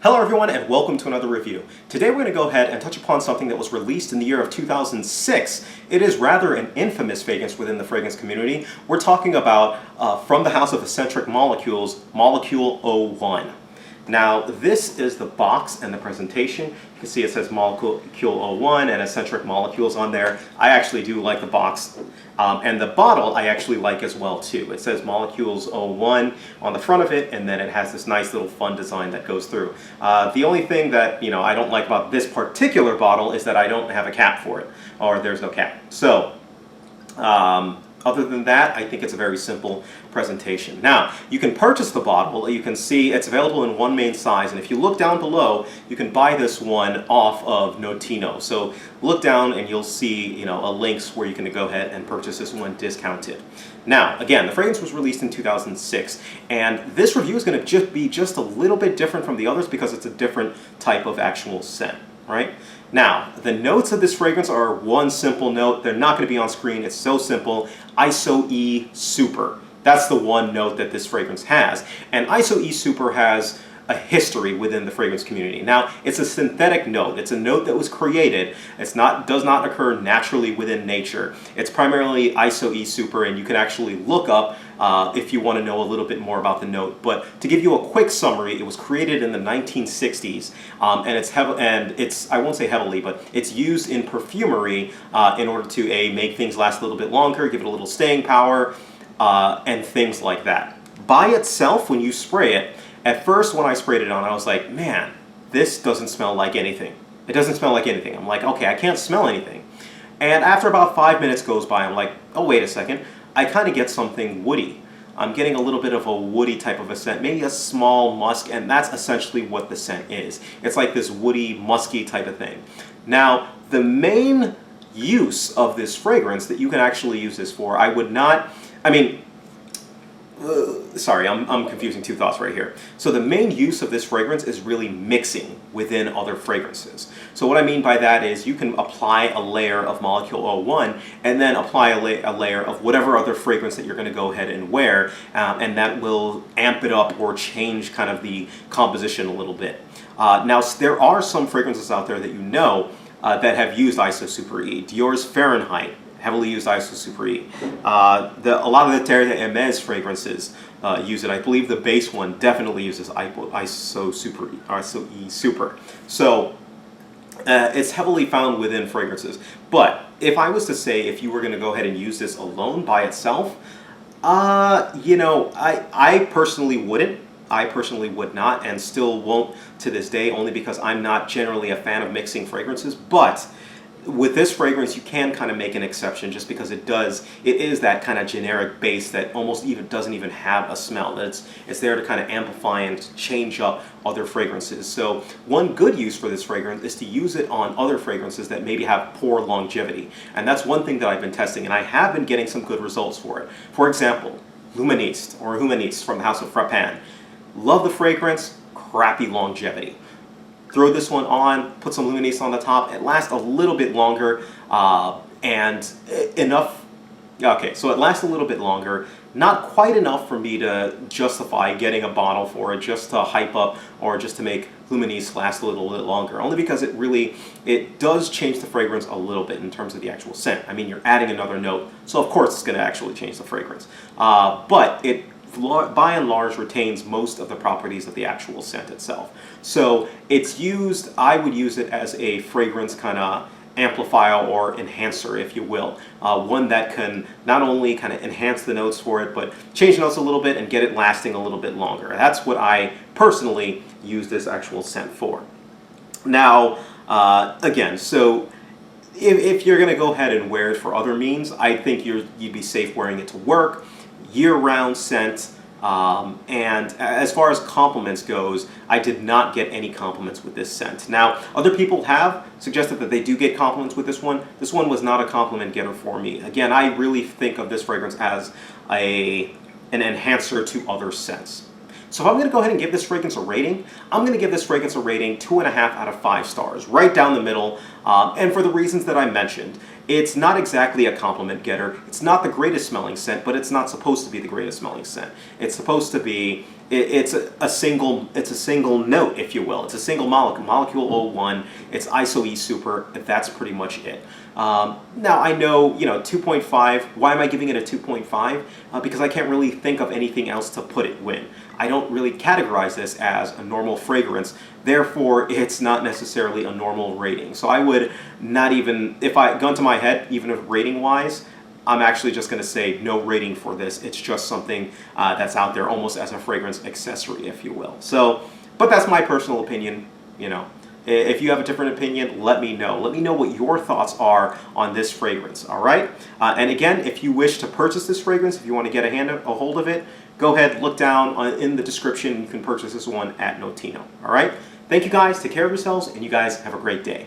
Hello everyone and welcome to another review. Today we're going to go ahead and touch upon something that was released in the year of 2006. It is rather an infamous fragrance within the fragrance community. We're talking about, from the house of Escentric molecules, Molecule 01. Now this is the box and the presentation. You can see it says Molecule 01 and Escentric molecules on there. I actually do like the box. And the bottle I actually like as well too. It says Molecules 01 on the front of it, and then it has this nice little fun design that goes through. The only thing that I don't like about this particular bottle is that I don't have a cap for it, or there's no cap. So other than that, I think it's a very simple presentation. Now, you can purchase the bottle. You can see it's available in one main size, and if you look down below, you can buy this one off of Notino. So look down and you'll see a links where you can go ahead and purchase this one discounted. Now, again, the fragrance was released in 2006, and this review is going to be just a little bit different from the others because it's a different type of actual scent, right? Now, the notes of this fragrance are one simple note. They're not going to be on screen. It's so simple. ISO-E Super. That's the one note that this fragrance has. And ISO-E Super has a history within the fragrance community. Now, it's a synthetic note. It's a note that was created. Does not occur naturally within nature. It's primarily ISO-E Super, and you can actually look up if you want to know a little bit more about the note. But to give you a quick summary, it was created in the 1960s, and I won't say heavily, but it's used in perfumery in order to make things last a little bit longer, give it a little staying power, and things like that. By itself, when you spray it, at first when I sprayed it on, I was like, man, this doesn't smell like anything. It doesn't smell like anything. I'm like, okay, I can't smell anything. And after about 5 minutes goes by, I'm like, oh, wait a second. I kind of get something woody. I'm getting a little bit of a woody type of a scent, maybe a small musk, and that's essentially what the scent is. It's like this woody, musky type of thing. Now, the main use of this fragrance that you can actually use this for, sorry, I'm confusing two thoughts right here. So the main use of this fragrance is really mixing within other fragrances. So what I mean by that is you can apply a layer of Molecule 01 and then apply a layer of whatever other fragrance that you're going to go ahead and wear, and that will amp it up or change kind of the composition a little bit. Now, there are some fragrances out there that that have used ISO Super E. Dior's Fahrenheit heavily used ISO Super E. A lot of the Terre de Hermes fragrances use it. I believe the base one definitely uses ISO E Super. So it's heavily found within fragrances. But if I was to say if you were going to go ahead and use this alone by itself, I personally wouldn't. I personally would not, and still won't to this day, only because I'm not generally a fan of mixing fragrances. But with this fragrance, you can kind of make an exception just because it is that kind of generic base that almost doesn't even have a smell. It's there to kind of amplify and change up other fragrances. So one good use for this fragrance is to use it on other fragrances that maybe have poor longevity. And that's one thing that I've been testing, and I have been getting some good results for it. For example, Humaniste from the house of Frappin. Love the fragrance, crappy longevity. Throw this one on, put some Luministe on the top. It lasts a little bit longer, and enough. Okay, so it lasts a little bit longer. Not quite enough for me to justify getting a bottle for it, just to hype up or just to make Luministe last a little bit longer. Only because it does change the fragrance a little bit in terms of the actual scent. I mean, you're adding another note, so of course it's going to actually change the fragrance. But it, by and large, retains most of the properties of the actual scent itself. So I would use it as a fragrance kind of amplifier or enhancer, if you will. One that can not only kind of enhance the notes for it, but change the notes a little bit and get it lasting a little bit longer. That's what I personally use this actual scent for. Now, again, so if you're going to go ahead and wear it for other means, I think you'd be safe wearing it to work. Year-round scent, and as far as compliments goes, I did not get any compliments with this scent. Now, other people have suggested that they do get compliments with this one. This one was not a compliment getter for me. Again, I really think of this fragrance as an enhancer to other scents. So if I'm going to go ahead and give this fragrance a rating, I'm going to give this fragrance a rating 2.5 out of 5 stars, right down the middle, and for the reasons that I mentioned. It's not exactly a compliment getter. It's not the greatest smelling scent, but it's not supposed to be the greatest smelling scent. It's supposed to be, it's a single note, if you will. It's a single molecule 01. It's ISO-E super. That's pretty much it. Now I know, 2.5. Why am I giving it a 2.5? Because I can't really think of anything else to put it with. I don't really categorize this as a normal fragrance. Therefore, it's not necessarily a normal rating. So I would not even, if I gun to my head, even if rating wise, I'm actually just going to say no rating for this. It's just something that's out there almost as a fragrance accessory, if you will. So, but that's my personal opinion. If you have a different opinion, let me know. Let me know what your thoughts are on this fragrance, all right? And again, if you wish to purchase this fragrance, if you want to get a hold of it, go ahead, look down in the description. You can purchase this one at Notino, all right? Thank you guys. Take care of yourselves, and you guys have a great day.